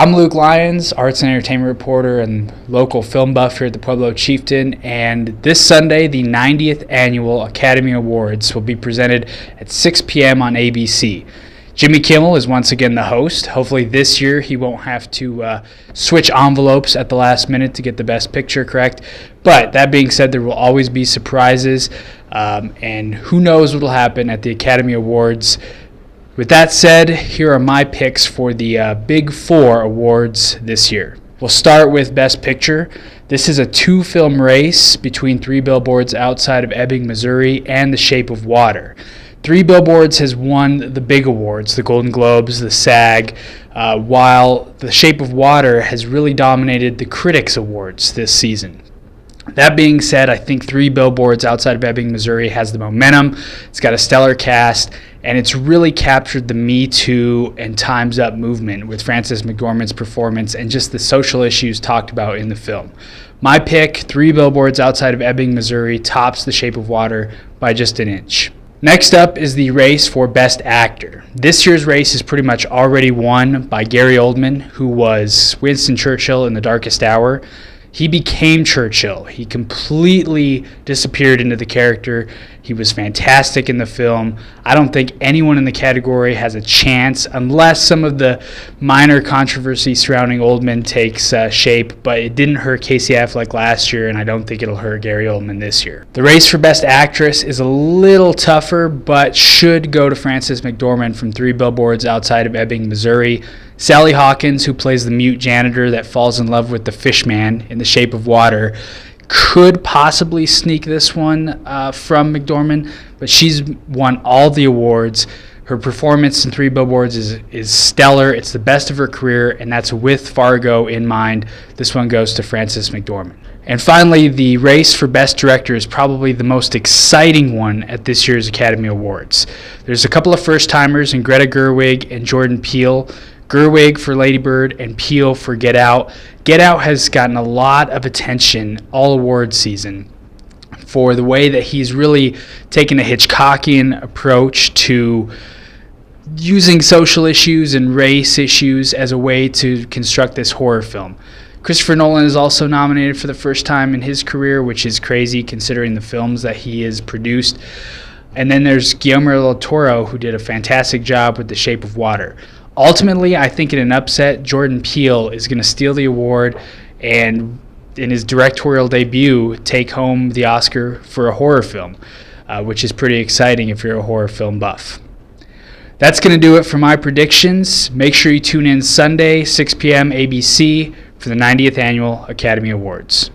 I'm Luke Lyons, arts and entertainment reporter and local film buff here at the Pueblo Chieftain, and this Sunday, the 90th Annual Academy Awards will be presented at 6 p.m. on ABC. Jimmy Kimmel is once again the host. Hopefully this year he won't have to switch envelopes at the last minute to get the best picture correct. But that being said, there will always be surprises, and who knows what will happen at the Academy Awards. With that said, here are my picks for the Big Four awards this year. We'll start with Best Picture. This is a two-film race between Three Billboards Outside of Ebbing, Missouri and The Shape of Water. Three Billboards has won the big awards, the Golden Globes, the SAG, while The Shape of Water has really dominated the Critics Awards this season. That being said, I think Three Billboards Outside of Ebbing, Missouri has the momentum. It's got a stellar cast, and it's really captured the Me Too and Time's Up movement with Frances McDormand's performance and just the social issues talked about in the film. My pick, Three Billboards Outside of Ebbing, Missouri, tops The Shape of Water by just an inch. Next up is the race for Best Actor. This year's race is pretty much already won by Gary Oldman, who was Winston Churchill in The Darkest Hour. He became Churchill. He completely disappeared into the character. He was fantastic in the film. I don't think anyone in the category has a chance unless some of the minor controversy surrounding Oldman takes shape, but it didn't hurt Casey Affleck last year, and I don't think it'll hurt Gary Oldman this year. The race for Best Actress is a little tougher, but should go to Frances McDormand from Three Billboards Outside of Ebbing, Missouri. Sally Hawkins, who plays the mute janitor that falls in love with the fish man in The Shape of Water, could possibly sneak this one from McDormand, but she's won all the awards. Her performance in Three Billboards is stellar. It's the best of her career, and that's with Fargo in mind. This one goes to Frances McDormand. And finally, the race for Best Director is probably the most exciting one at this year's Academy Awards. There's a couple of first-timers in Greta Gerwig and Jordan Peele. Gerwig for Lady Bird and Peele for Get Out. Get Out has gotten a lot of attention all award season for the way that he's really taken a Hitchcockian approach to using social issues and race issues as a way to construct this horror film. Christopher Nolan is also nominated for the first time in his career, which is crazy considering the films that he has produced. And then there's Guillermo del Toro, who did a fantastic job with The Shape of Water. Ultimately, I think in an upset, Jordan Peele is going to steal the award and, in his directorial debut, take home the Oscar for a horror film, which is pretty exciting if you're a horror film buff. That's going to do it for my predictions. Make sure you tune in Sunday, 6 p.m. ABC, for the 90th Annual Academy Awards.